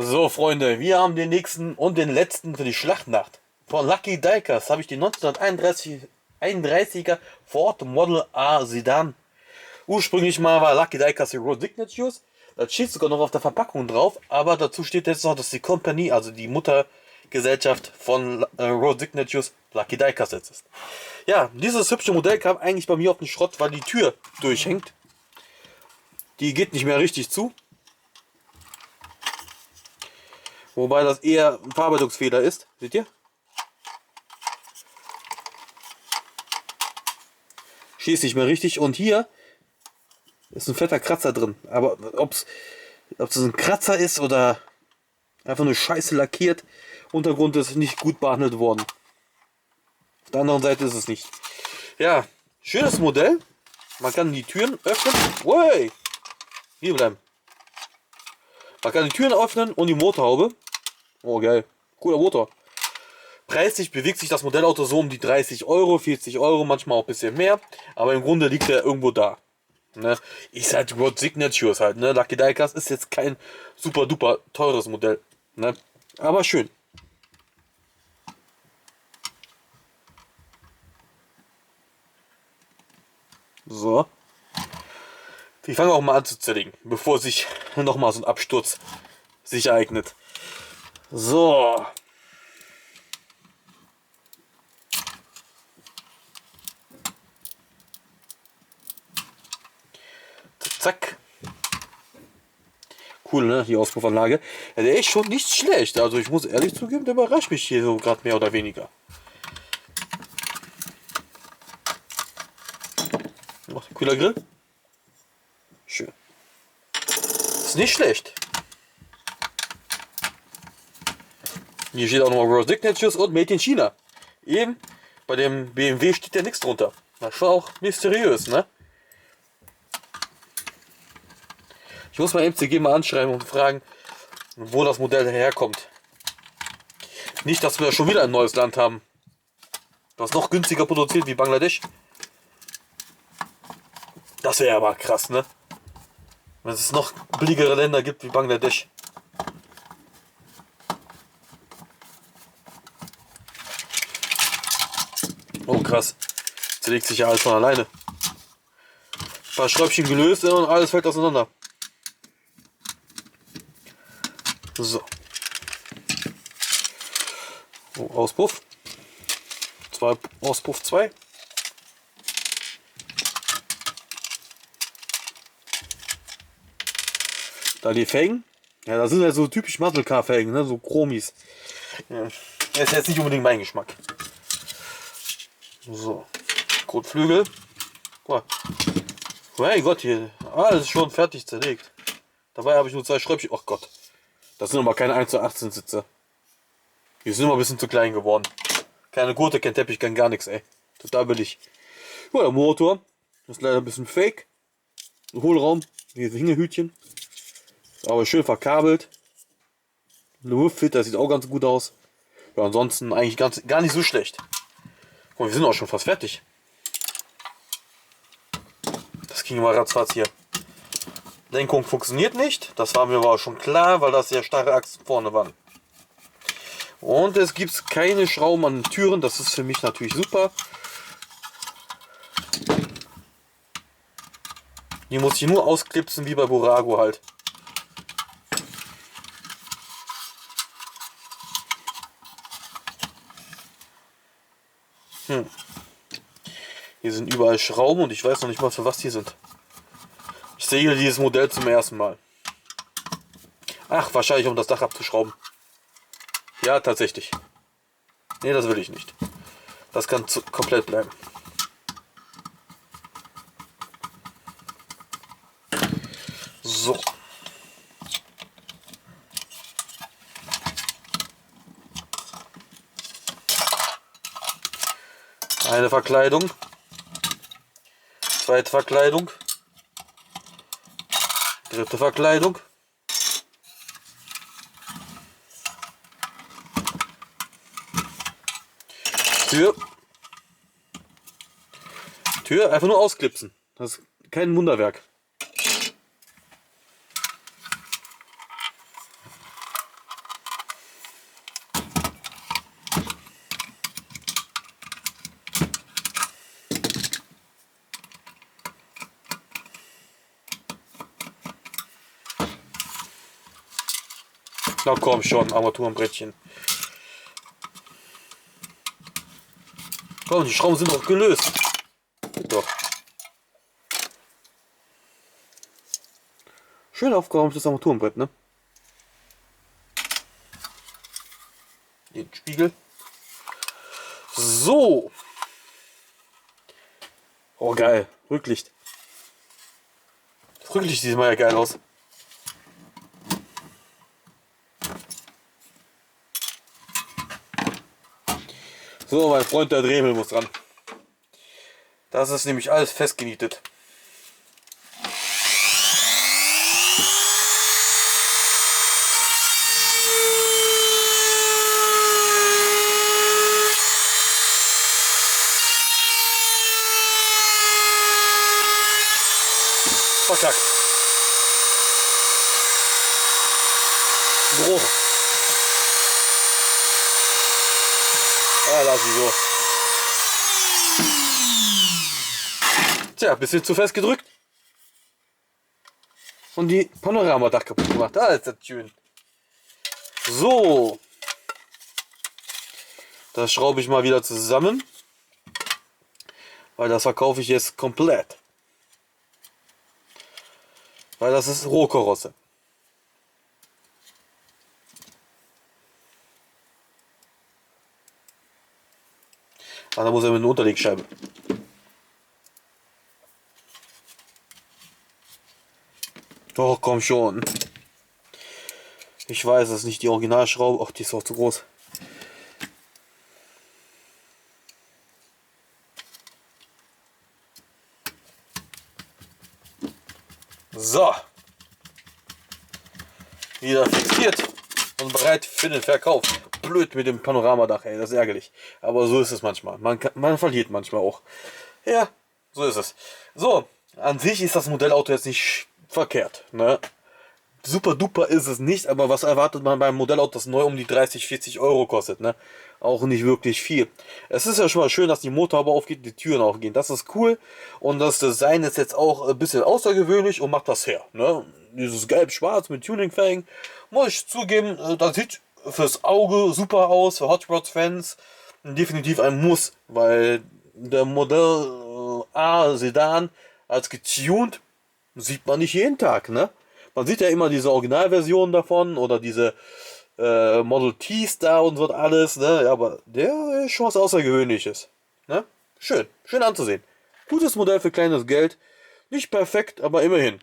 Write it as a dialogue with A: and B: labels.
A: So, Freunde, wir haben den nächsten und den letzten für die Schlachtnacht. Von Lucky Diecast habe ich den 1931er Ford Model A Sedan. Ursprünglich mal war Lucky Diecast die Road Signatures. Das steht sogar noch auf der Verpackung drauf, aber dazu steht jetzt noch, dass die Company, also die Muttergesellschaft von Road Signatures, Lucky Diecast jetzt ist. Ja, dieses hübsche Modell kam eigentlich bei mir auf den Schrott, weil die Tür durchhängt. Die geht nicht mehr richtig zu. Wobei das eher ein Verarbeitungsfehler ist. Seht ihr? Schießt nicht mehr richtig. Und hier ist ein fetter Kratzer drin. Aber ob es ein Kratzer ist oder einfach nur scheiße lackiert, Untergrund ist nicht gut behandelt worden. Auf der anderen Seite ist es nicht. Ja, schönes Modell. Man kann die Türen öffnen. Wey! Hier bleiben. Man kann die Türen öffnen und die Motorhaube. Oh geil, cooler Motor. Preislich bewegt sich das Modellauto so um die 30 Euro, 40 Euro, manchmal auch ein bisschen mehr. Aber im Grunde liegt er irgendwo da. Ne? Ist halt Road Signatures halt. Ne? Lucky Diecast ist jetzt kein super duper teures Modell. Ne? Aber schön. So. Ich fange auch mal an zu zerlegen, bevor sich nochmal so ein Absturz sich ereignet. So. Zack. Cool, ne? Die Auspuffanlage. Ja, der ist schon nicht schlecht. Also ich muss ehrlich zugeben, der überrascht mich hier so gerade mehr oder weniger. Noch ein cooler Grill. Schön. Ist nicht schlecht. Hier steht auch nochmal Road Signatures und Made in China. Eben bei dem BMW steht ja nichts drunter. Das ist schon auch mysteriös, ne? Ich muss mal MCG mal anschreiben und fragen, wo das Modell herkommt. Nicht, dass wir schon wieder ein neues Land haben, das noch günstiger produziert wie Bangladesch. Das wäre aber krass, ne? Wenn es noch billigere Länder gibt wie Bangladesch. Oh krass, zerlegt sich ja alles von alleine. Ein paar Schräubchen gelöst und alles fällt auseinander. So. Oh, Auspuff. Auspuff 2. Da die Felgen. Ja, das sind halt so typisch Muscle Car Felgen, ne? So Chromis. Ja. Das ist jetzt nicht unbedingt mein Geschmack. So. Kotflügel. Oh. Mein Gott, hier. Alles schon fertig zerlegt. Dabei habe ich nur 2 Schräubchen. Oh Gott. Das sind aber keine 1:18 Sitze. Die sind immer ein bisschen zu klein geworden. Keine Gurte, kein Teppich, kein gar nichts, ey. Total billig. Ja, der Motor ist leider ein bisschen fake. Ein Hohlraum, hier Hingehütchen. Aber schön verkabelt. Der Roof-Filter sieht auch ganz gut aus. Ja, ansonsten eigentlich gar nicht so schlecht. Und wir sind auch schon fast fertig. Das ging mal ratzfatz hier. Lenkung funktioniert nicht. Das war mir aber schon klar, weil das ja starre Achsen vorne waren. Und es gibt keine Schrauben an den Türen. Das ist für mich natürlich super. Die muss ich nur ausklipsen wie bei Burago halt. Hier sind überall Schrauben und ich weiß noch nicht mal, für was die sind. Ich sehe dieses Modell zum ersten Mal. Ach, wahrscheinlich um das Dach abzuschrauben. Ja, tatsächlich. Nee, das will ich nicht. Das kann komplett bleiben. So. Eine Verkleidung. Zweite Verkleidung. Dritte Verkleidung. Tür einfach nur ausklipsen. Das ist kein Wunderwerk. Na komm schon, Armaturenbrettchen. Komm, die Schrauben sind doch gelöst. Doch. Schön aufgeräumtes Armaturenbrett, ne? Den Spiegel. So. Oh, geil. Rücklicht. Das Rücklicht sieht mal ja geil aus. So, mein Freund, der Dremel muss dran. Das ist nämlich alles festgenietet. Verkackt. Bruch. Ja, lass ich so. Tja, bisschen zu fest gedrückt. Und die Panoramadach kaputt gemacht. Ah, ist das schön. So. Das schraube ich mal wieder zusammen. Weil das verkaufe ich jetzt komplett. Weil das ist Rohkarosse. Ah, da muss er mit einer Unterlegscheibe. Doch, komm schon. Ich weiß, das ist nicht die Originalschraube. Ach, die ist auch zu groß. So. Wieder fixiert und bereit für den Verkauf. Blöd mit dem Panoramadach, ey, das ist ärgerlich. Aber so ist es manchmal. Man verliert manchmal auch. Ja, so ist es. So, an sich ist das Modellauto jetzt nicht verkehrt, ne? Super duper ist es nicht, aber was erwartet man beim Modellauto, das neu um die 30, 40 Euro kostet, ne? Auch nicht wirklich viel. Es ist ja schon mal schön, dass die Motorhaube aufgeht, die Türen aufgehen. Das ist cool. Und das Design ist jetzt auch ein bisschen außergewöhnlich und macht das her, ne? Dieses gelb-schwarz mit Tuningfelgen, muss ich zugeben, das sieht fürs Auge super aus, für Hot Rods-Fans definitiv ein Muss, weil der Modell A Sedan als getuned sieht man nicht jeden Tag, ne? Man sieht ja immer diese Originalversion davon oder diese Model Ts da und so alles, ne? Ja, aber der ist schon was Außergewöhnliches, ne? Schön, schön anzusehen. Gutes Modell für kleines Geld. Nicht perfekt, aber immerhin.